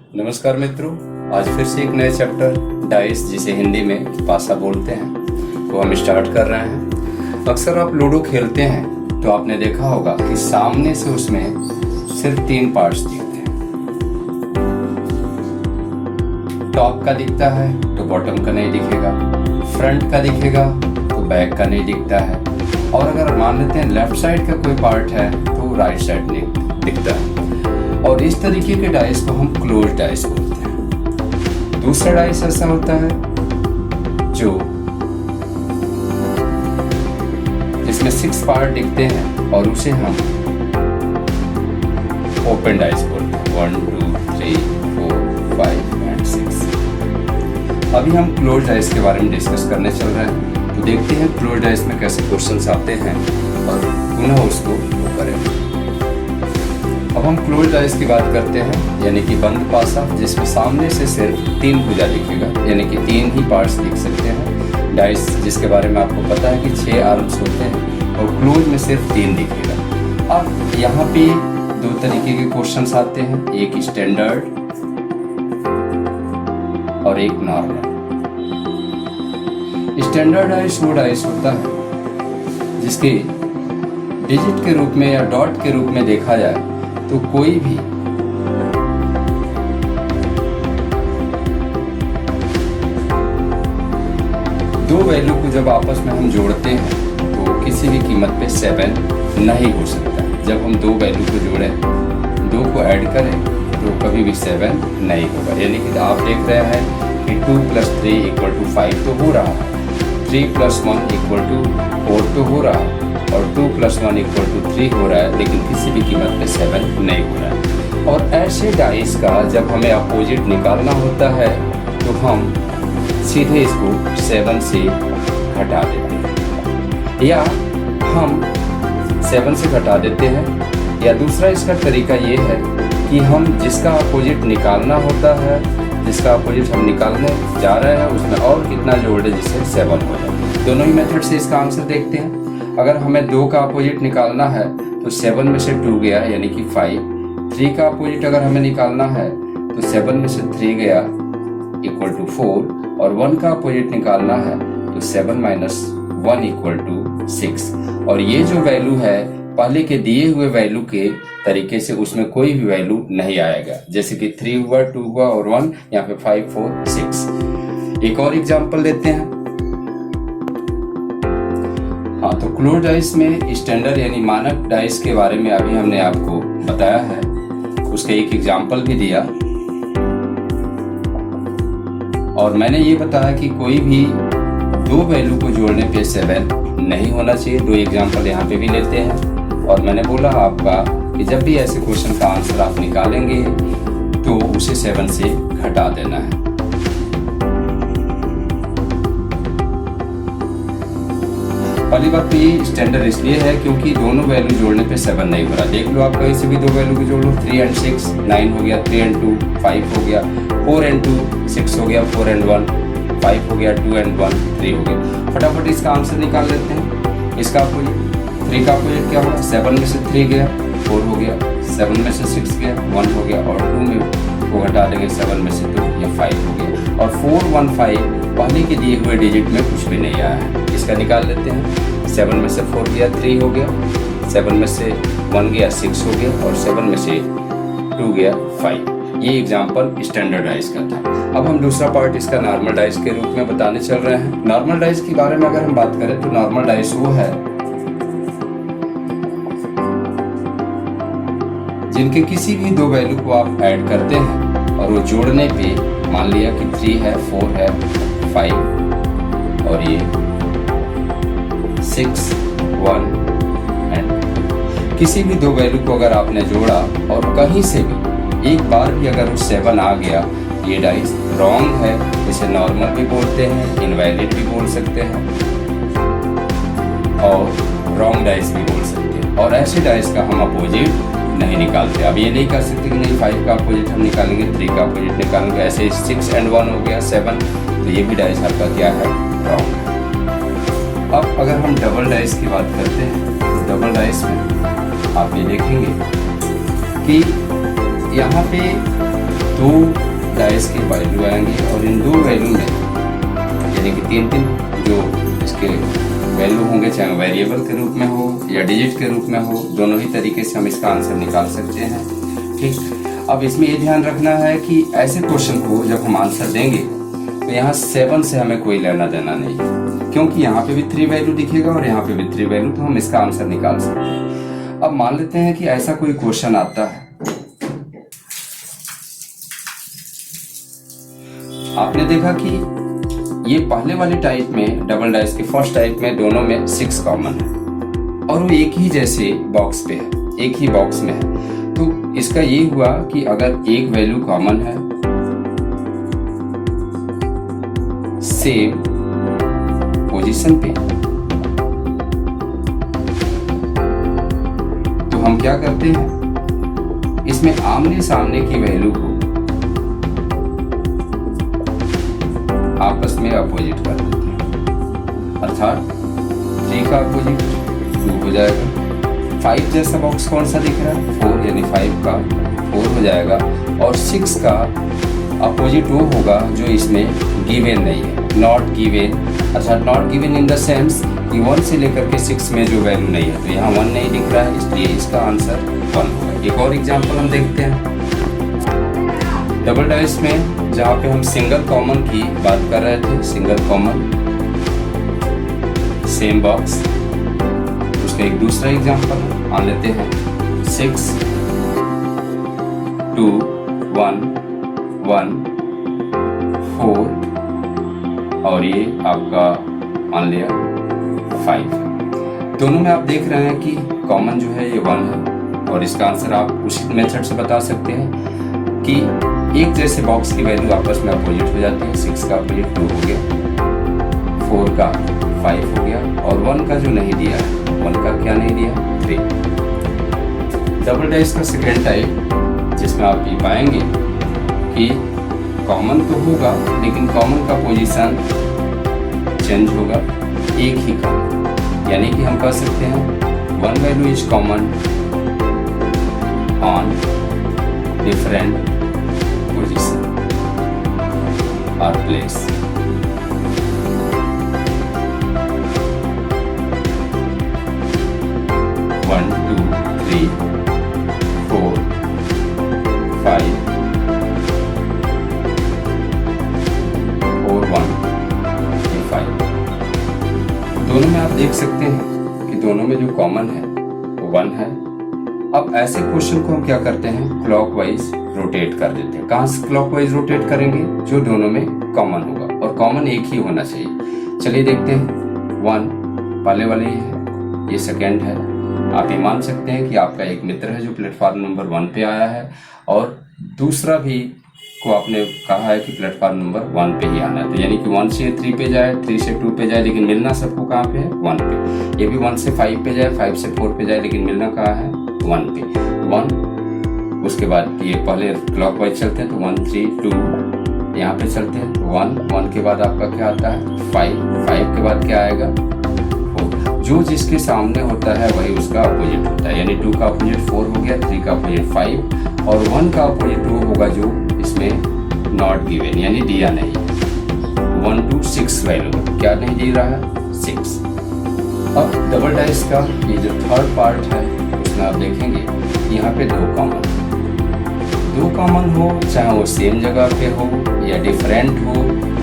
नमस्कार मित्रों, आज फिर से एक नए चैप्टर डाइस, जिसे हिंदी में पासा बोलते हैं, तो हम स्टार्ट कर रहे हैं। अक्सर आप लूडो खेलते हैं तो आपने देखा होगा कि सामने से उसमें सिर्फ 3 पार्ट्स दिखते हैं। टॉप का दिखता है तो बॉटम का नहीं दिखेगा, फ्रंट का दिखेगा तो बैक का नहीं दिखता है, और अगर मान लेते हैं लेफ्ट साइड का कोई पार्ट है तो राइट साइड नहीं दिखता है। और इस तरीके के डाइस को हम क्लोज डाइस बोलते हैं। दूसरा डाइस ऐसा होता है जो जिसमें 6 पार्ट दिखते हैं और उसे हम ओपन डाइस बोलते हैं। 1 2 3 4 5 एंड 6। अभी हम क्लोज डाइस के बारे में डिस्कस करने चल रहे हैं, तो देखते हैं क्लोज डाइस में कैसे क्वेश्चंस आते हैं और पुनः उसको करें। अब हम क्लोज डाइस की बात करते हैं, यानी कि बंद पासा, जिसमें सामने से सिर्फ 3 भुजा दिखेगा, यानी कि 3 ही पार्ट्स दिख सकते हैं। डाइस जिसके बारे में आपको पता है कि 6 आर्म्स होते हैं और क्लोज में सिर्फ 3 दिखेगा। अब यहाँ पे 2 तरीके के क्वेश्चंस आते हैं, एक स्टैंडर्ड और एक नॉर्मल। स्टैंडर्ड डाइस वो डाइस होता है जिसके डिजिट के रूप में या डॉट के रूप में देखा जाए तो कोई भी दो वैल्यू को जब आपस में हम जोड़ते हैं तो किसी भी कीमत पे 7 नहीं हो सकता। जब हम 2 वैल्यू को जोड़ें, 2 को ऐड करें तो कभी भी 7 नहीं होगा। यानी कि आप देख रहे हैं कि 2 + 3 = 5 तो हो रहा है, 3 + 1 = 4 तो हो रहा है, और 2 + 1 = 3 हो रहा है, लेकिन किसी भी कीमत पे 7 नहीं हो रहा है। और ऐसे डाइस का जब हमें अपोजिट निकालना होता है तो हम सीधे इसको 7 से घटा देते हैं, या हम 7 से घटा देते हैं, या दूसरा इसका तरीका ये है कि हम जिसका अपोजिट निकालना होता है, जिसका अपोजिट हम निकालने जा रहे हैं, उसमें और कितना जोड़ दे जिससे 7 हो जाए। दोनों ही मेथड से इसका आंसर देखते हैं। अगर हमें 2 का अपोजिट निकालना है तो 7 में से 2 गया, यानी कि 5। 3 का अपोजिट अगर हमें निकालना है तो 7 में से 3 गया = 4, और 1 का अपोजिट निकालना है तो 7 - 1 = 6। और ये जो वैल्यू है पहले के दिए हुए वैल्यू के तरीके से उसमें कोई भी वैल्यू नहीं आएगा, जैसे कि 3 हुआ, 2 हुआ और 1, यहाँ पे 5 4 6। एक और एग्जाम्पल लेते हैं। हाँ, तो क्लोज डाइस में स्टैंडर्ड यानी मानक डाइस के बारे में अभी हमने आपको बताया है, उसका एक एग्जाम्पल भी दिया, और मैंने ये बताया कि कोई भी 2 वैल्यू को जोड़ने पे 7 नहीं होना चाहिए। 2 एग्जाम्पल यहाँ पे भी लेते हैं, और मैंने बोला आपका कि जब भी ऐसे क्वेश्चन का आंसर आप निकालेंगे तो उसे 7 से घटा देना है। पहली बात तो ये स्टैंडर्ड इसलिए है क्योंकि दोनों वैल्यू जोड़ने पे 7 नहीं हो रहा। देख लो, आप कहीं से भी 2 वैल्यू को जोड़ लो, 3 and 6 9 हो गया, 3 and 2 5 हो गया, 4 and 2 6 हो गया, 4 and 1 5 हो गया, 2 and 1 3 हो गया। फटाफट इसका आंसर निकाल लेते हैं। इसका अपोजिट 3 का अपोजिट क्या होगा, 7 में से 3 गया 4 हो गया, 7 में से 6 गया 1 हो गया, और 2 में को घटा देंगे 7 में से 2, ये 5 हो गया। और 4 1 5 पहले के दिए हुए डिजिट में कुछ भी नहीं आया है, इसका निकाल लेते हैं। 7 में से 4 गया 3 हो गया, 7 में से 1 गया 6 हो गया, और 7 में से 2 गया 5। ये एग्जाम्पल स्टैंडर्ड डाइस का था। अब हम दूसरा पार्ट इसका नॉर्मल डाइस के रूप में बताने चल रहे हैं। नॉर्मल डाइस के बारे में अगर हम बात करें तो नॉर्मल डाइस वो है जिनके किसी भी 2 वैल्यू को आप ऐड करते हैं और वो जोड़ने पे, मान लिया कि 3 है 4 है 5 और ये 6 1 एंड किसी भी 2 वैल्यू को अगर आपने जोड़ा और कहीं से भी एक बार भी अगर वो 7 आ गया, ये डाइस रॉन्ग है। इसे नॉर्मल भी बोलते हैं, इनवैलिड भी बोल सकते हैं, और रॉन्ग डाइस भी बोल सकते हैं। और ऐसे डाइस का हम अपोजिट नहीं निकालते। अब ये नहीं कर सकते कि नहीं 5 का अपोजिट हम निकालेंगे, 3 का अपोजिट निकालेंगे, ऐसे 6 and 1 हो गया 7, तो ये भी डाइस आपका क्या है, रॉन्ग है। अब अगर हम डबल डाइस की बात करते हैं तो डबल डाइस में आप ये देखेंगे कि यहाँ पे दो डाइस के वैल्यू आएंगे और इन दो वैल्यू में यानी कि तीन जो इसके वैल्यू होंगे, चाहे वेरिएबल के रूप में हो या डिजिट के रूप में हो, दोनों ही तरीके से हम इसका आंसर निकाल सकते हैं। ठीक, अब इसमें ये ध्यान रखना है कि ऐसे क्वेश्चन को जब हम आंसर देंगे तो यहाँ 7 से हमें कोई लेना देना नहीं, क्योंकि यहाँ पे भी 3 वैल्यू दिखेगा और यहाँ पे भी 3 वैल्यू, तो हम इसका आंसर निकाल सकते हैं। अब मान लेते हैं कि ऐसा कोई क्वेश्चन आता है, आपने देखा कि ये पहले वाले टाइप में, डबल डाइस के फर्स्ट टाइप में दोनों में 6 कॉमन है और वो एक ही जैसे बॉक्स पे है, एक ही बॉक्स में है। तो इसका ये हुआ कि अगर एक वैल्यू कॉमन है सेम पोजीशन पे, तो हम क्या करते हैं, इसमें आमने सामने की वैल्यू को आपस में अपोजिट कर देते हैं, अर्थात 3 का अपोजिट 2 हो जाएगा। 5 जैसा बॉक्स कौन सा दिख रहा है, 4, यानी 5 का 4 हो जाएगा और 6 का अपोजिट वो होगा जो इसमें गिवन नहीं है, नॉट गिवन, अर्थात not given in the sense कि 1 से लेकर के 6 में जो वैल्यू नहीं है, तो यहाँ 1 नहीं दिख रहा है, इसलिए इसका आंसर 1 होगा। एक और एग्जांपल हम देखते हैं डबल डाइस में, जहाँ पे हम सिंगल कॉमन की बात कर रहे थे, सिंगल कॉमन सेम बॉक्स, उसका एक दूसरा एग्जांपल मान लेते हैं 6 2 1 1 4 और ये आपका मान लिया 5। दोनों में आप देख रहे हैं कि कॉमन जो है ये 1 है और इसका आंसर आप उसी मेथड से बता सकते हैं कि एक जैसे बॉक्स की वैल्यू आपस में अपोजिट हो जाती है। 6 का अपोजिट 2 हो गया, 4 का 5 हो गया और 1 का जो नहीं दिया है, 1 का क्या नहीं दिया, 3। डबल डाइस का सेकेंड टाइप जिसमें आप ये पाएंगे कि कॉमन तो होगा लेकिन कॉमन का पोजीशन चेंज होगा एक ही का, यानी कि हम कह सकते हैं 1 value is common on different position or place। One, 2, 3, 4, 5, 4, 1, 5। दोनों में आप देख सकते हैं कि दोनों में जो कॉमन है वो 1 है। अब ऐसे क्वेश्चन को हम क्या करते हैं, क्लॉकवाइज रोटेट कर देते हैं। कहाँ से क्लॉकवाइज रोटेट करेंगे, जो दोनों में कॉमन होगा और कॉमन एक ही होना चाहिए। चलिए देखते हैं 1 पहले वाले ही है, ये सेकेंड है। आप ये मान सकते हैं कि आपका एक मित्र है जो प्लेटफॉर्म नंबर 1 पे आया है और दूसरा भी को आपने कहा है कि प्लेटफॉर्म नंबर 1 पे ही आना है, तो यानी कि 1 से 3 पे जाए, 3 से 2 पे जाए, लेकिन मिलना सबको कहाँ पे है, 1 पे। ये भी 1 से 5 पे जाए, 5 से 4 पे जाए, लेकिन मिलना कहाँ है, 1 पे। 1 उसके बाद ये पहले क्लॉकवाइज चलते हैं तो 1 3 2 यहाँ पे चलते हैं, 1 के बाद आपका क्या आता है, 5 के बाद क्या आएगा, 4। जो जिसके सामने होता है वही उसका अपोजिट होता है, यानी 2 का अपोजिट 4 हो गया, 3 का अपोजिट 5 और 1 का अपोजिट वो होगा जो इसमें नॉट गिवन यानी दिया नहीं। 1 to 6 वैल्यू क्या नहीं दे रहा है, 6। अब डबल डाइस का ये जो थर्ड पार्ट है उसमें आप देखेंगे यहाँ पे 2 कॉमन हो, चाहे वो सेम जगह पे हो या डिफरेंट हो,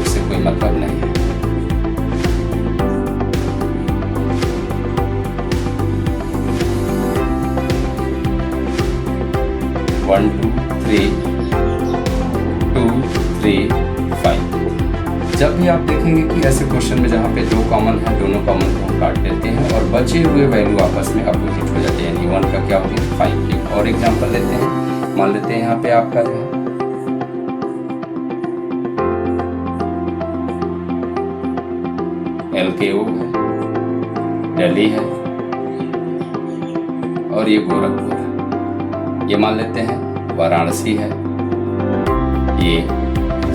उससे कोई मतलब नहीं है। वन 2 3 5। जब भी आप देखेंगे कि ऐसे क्वेश्चन में जहाँ पे 2 कॉमन है, दोनों कॉमन को हम काट देते हैं और बचे हुए वैल्यू आपस में अपोजिट हो जाते हैं, यानी 1 का क्या हो गया, 5। एक और एग्जांपल लेते हैं, मान लेते हैं यहाँ पे आपका जो है LKO है, दिल्ली है और ये गोरखपुर है। ये मान लेते हैं वाराणसी है, ये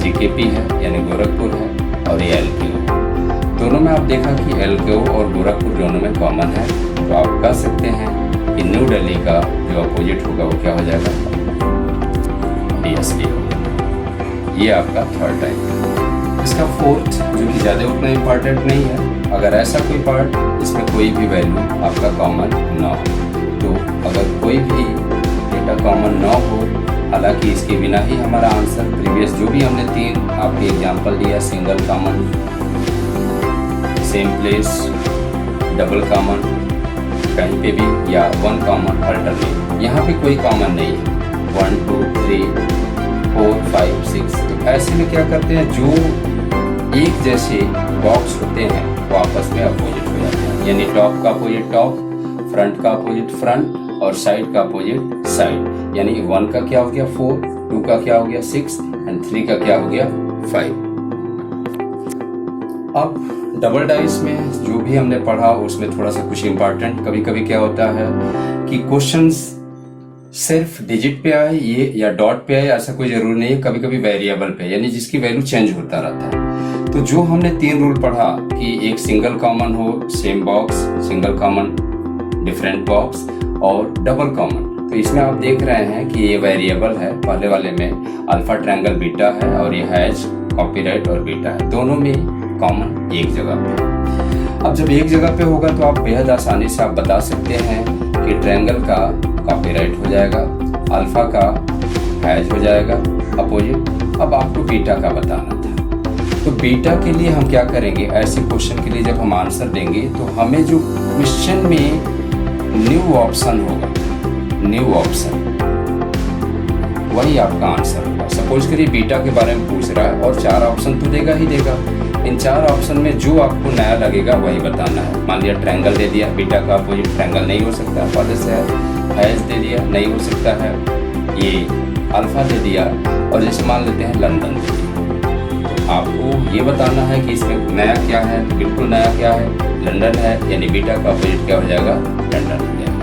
GKP है यानी गोरखपुर है और ये LKO। दोनों में आप देखा कि LKO और गोरखपुर दोनों में कॉमन है, तो आप कह सकते हैं कि न्यू दिल्ली का जो अपोजिट होगा वो क्या हो जाएगा, DSP होगा। ये आपका थर्ड टाइप है। इसका फोर्थ जो कि ज़्यादा उतना इम्पॉर्टेंट नहीं है, अगर ऐसा कोई पार्ट इसमें कोई भी वैल्यू आपका कॉमन ना हो, तो अगर कोई भी डेटा कॉमन ना हो, हालांकि इसके बिना ही हमारा आंसर प्रीवियस जो भी हमने 3 आपके एग्जांपल दिया, single common, same place, double common, कहीं पे भी, या 1 कॉमन अल्टरनेट, यहाँ पे कोई कॉमन नहीं है। 1 2 3 4 5 6, तो ऐसे में क्या करते हैं, जो एक जैसे बॉक्स होते हैं वो आपस में अपोजिट हो जाते हैं, यानी टॉप का अपोजिट टॉप, फ्रंट का अपोजिट फ्रंट और साइड का अपोजिट साइड। यानी 1 का क्या हो गया 4, 2 का क्या हो गया 6 एंड 3 का क्या हो गया 5। अब डबल डाइस में जो भी हमने पढ़ा उसमें थोड़ा सा कुछ इम्पोर्टेंट, कभी कभी क्या होता है कि क्वेश्चंस सिर्फ डिजिट पे आए ये या डॉट पे आए, ऐसा कोई जरूरी नहीं है, कभी कभी वेरिएबल पे, यानी जिसकी वैल्यू चेंज होता रहता है। तो जो हमने 3 रूल पढ़ा कि एक सिंगल कॉमन हो, same box, single common different box, और डबल कॉमन, तो इसमें आप देख रहे हैं कि ये वेरिएबल है, पहले वाले में अल्फा ट्रायंगल बीटा है और ये हैश कॉपीराइट और बीटा है, दोनों में कॉमन एक जगह पे। अब जब एक जगह पे होगा तो आप बेहद आसानी से आप बता सकते हैं कि ट्रायंगल का कॉपीराइट हो जाएगा, अल्फा का हैश हो जाएगा अपोजिट। अब आपको बीटा का बताना था, तो बीटा के लिए हम क्या करेंगे, ऐसे क्वेश्चन के लिए जब हम आंसर देंगे तो हमें जो क्वेश्चन में न्यू ऑप्शन होगा, न्यू ऑप्शन वही आपका आंसर होगा। सपोज करिए बीटा के बारे में पूछ रहा है और 4 ऑप्शन तो देगा ही देगा, इन 4 ऑप्शन में जो आपको नया लगेगा वही बताना है। मान लिया ट्रायंगल दे दिया, बीटा का अपोजिट ट्रायंगल नहीं हो सकता, पहले से हैश दे दिया नहीं हो सकता है, ये अल्फा दे दिया, और जैसे मान लेते हैं लंदन दे दिया, तो आपको ये बताना है कि इसमें नया क्या है, तो बिल्कुल नया क्या है, लंदन है, यानी बीटा का अपोजिट क्या हो जाएगा, लंदन हो जाएगा।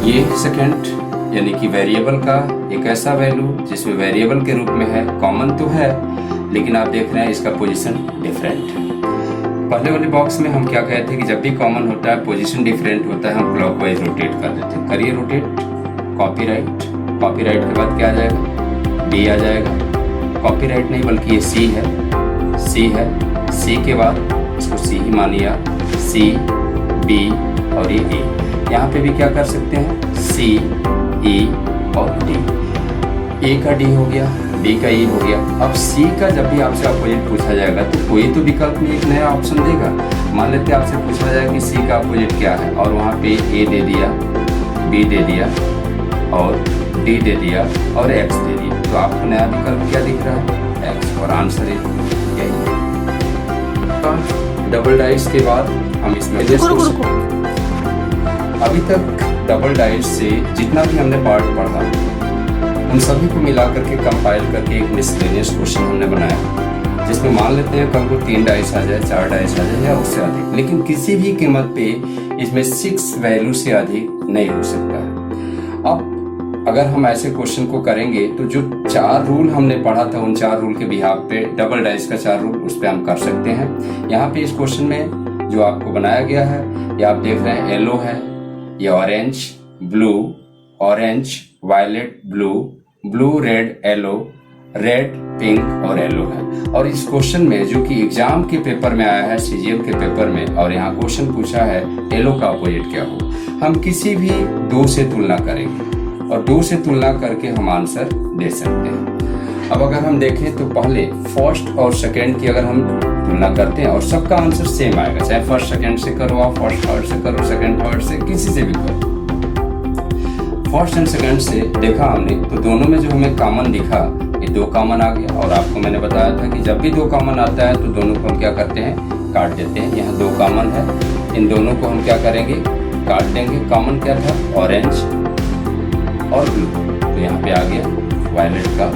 ये सेकेंड यानी कि वेरिएबल का एक ऐसा वैल्यू जिसमें वेरिएबल के रूप में है, कॉमन तो है लेकिन आप देख रहे हैं इसका पोजीशन डिफरेंट है। पहले वाले बॉक्स में हम क्या कहते हैं कि जब भी कॉमन होता है पोजीशन डिफरेंट होता है, हम क्लॉकवाइज रोटेट कर देते हैं। करिए रोटेट, कॉपीराइट, कॉपीराइट के बाद क्या आ जाएगा, डी आ जाएगा, कॉपीराइट नहीं बल्कि ये सी है, सी है, सी के बाद इसको सी ही मानिए, सी बी और ये ए, यहाँ पे भी क्या कर सकते हैं, सी ई और डी, ए का डी हो गया, बी का ई हो गया। अब सी का जब भी आपसे अपोजिट पूछा जाएगा तो कोई तो विकल्प में एक नया ऑप्शन देगा। मान लेते हैं आपसे पूछा जाए कि सी का अपोजिट क्या है, और वहाँ पे ए दे दिया, बी दे दिया और डी दे दिया और एक्स दे दिया, तो आपको नया विकल्प क्या दिख रहा है, एक्स, और आंसर यही। डबल डाइस के बाद हम इसमें अभी तक डबल डाइस से जितना भी हमने पार्ट पढ़ा उन सभी को मिला करके कंपाइल करके एक मिसलेनियस क्वेश्चन हमने बनाया, जिसमें मान लेते हैं कल को 3 डाइस आ जाए, 4 डाइस आ जाए या उससे अधिक, लेकिन किसी भी कीमत पे इसमें 6 वैल्यू से अधिक नहीं हो सकता है। अब अगर हम ऐसे क्वेश्चन को करेंगे तो जो 4 रूल हमने पढ़ा था उन 4 रूल के बिहाफ पे डबल डाइस का 4 रूल उस पर हम कर सकते हैं। यहाँ पे इस क्वेश्चन में जो आपको बनाया गया है ये आप देख रहे हैं, येलो है, ये orange, blue, orange, violet, blue, blue, red, yellow, red, pink और येलो है। और इस क्वेश्चन में जो कि एग्जाम के पेपर में आया है, सीजीएल के पेपर में, और यहाँ क्वेश्चन पूछा है येलो का अपोजिट क्या हो, हम किसी भी 2 से तुलना करेंगे और 2 से तुलना करके हम आंसर दे सकते हैं। अब अगर हम देखें तो पहले फर्स्ट और सेकेंड की अगर हम तुलना करते हैं और सबका आंसर सेम आएगा, चाहे फर्स्ट सेकेंड से करो आप, फर्स्ट थर्ड से करो, सेकेंड थर्ड से, किसी से भी करो। फर्स्ट एंड सेकेंड से देखा हमने तो दोनों में जो हमें कॉमन दिखा ये 2 कॉमन आ गया, और आपको मैंने बताया था कि जब भी 2 कॉमन आता है तो दोनों को हम क्या करते हैं, काट देते हैं। यहाँ 2 कॉमन है, इन दोनों को हम क्या करेंगे, काट देंगे। कॉमन क्या था, ऑरेंज और ब्लू, तो यहाँ पे आ गया वायलेट का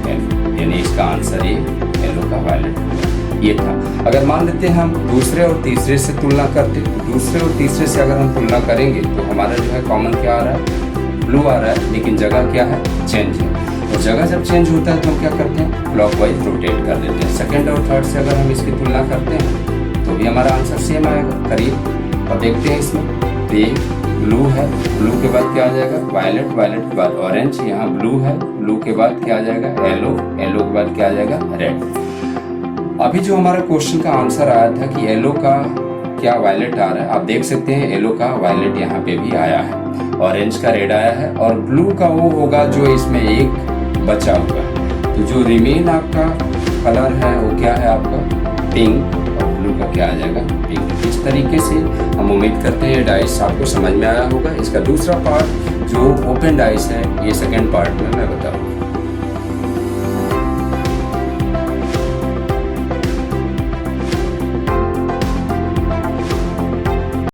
येलो, यानी इसका आंसर ये येलो का वायलेट ये था। अगर मान लेते हैं हम दूसरे और तीसरे से तुलना करते, तो दूसरे और तीसरे से अगर हम तुलना करेंगे तो हमारा जो है कॉमन क्या आ रहा है, ब्लू आ रहा है, लेकिन जगह क्या है, चेंज है। और जगह जब चेंज होता है तो हम क्या करते हैं, क्लॉकवाइज रोटेट कर देते हैं। सेकंड और थर्ड से अगर हम इसकी तुलना करते हैं तो भी हमारा आंसर सेम आएगा करीब। और देखते हैं इसमें, तो ये ब्लू है, ब्लू के बाद क्या आ जाएगा वायलेट, वायलेट के बाद ऑरेंज, यहाँ ब्लू है, ब्लू के बाद क्या आ जाएगा येलो, येलो के बाद क्या आ जाएगा रेड। अभी जो हमारा क्वेश्चन का आंसर आया था कि येलो का क्या वायलेट आ रहा है, आप देख सकते हैं येलो का वायलेट यहाँ पे भी आया है, ऑरेंज का रेड आया है, और ब्लू का वो होगा जो इसमें एक बचा हुआ है। तो जो रिमेन आपका कलर है वो क्या है आपका पिंक, और ब्लू का क्या आ जाएगा पिंक। इस तरीके से हम उम्मीद करते हैं डाइस आपको समझ में आया होगा। इसका दूसरा पार्ट जो ओपन डाइस है ये सेकेंड पार्ट में मैं बताऊँगा।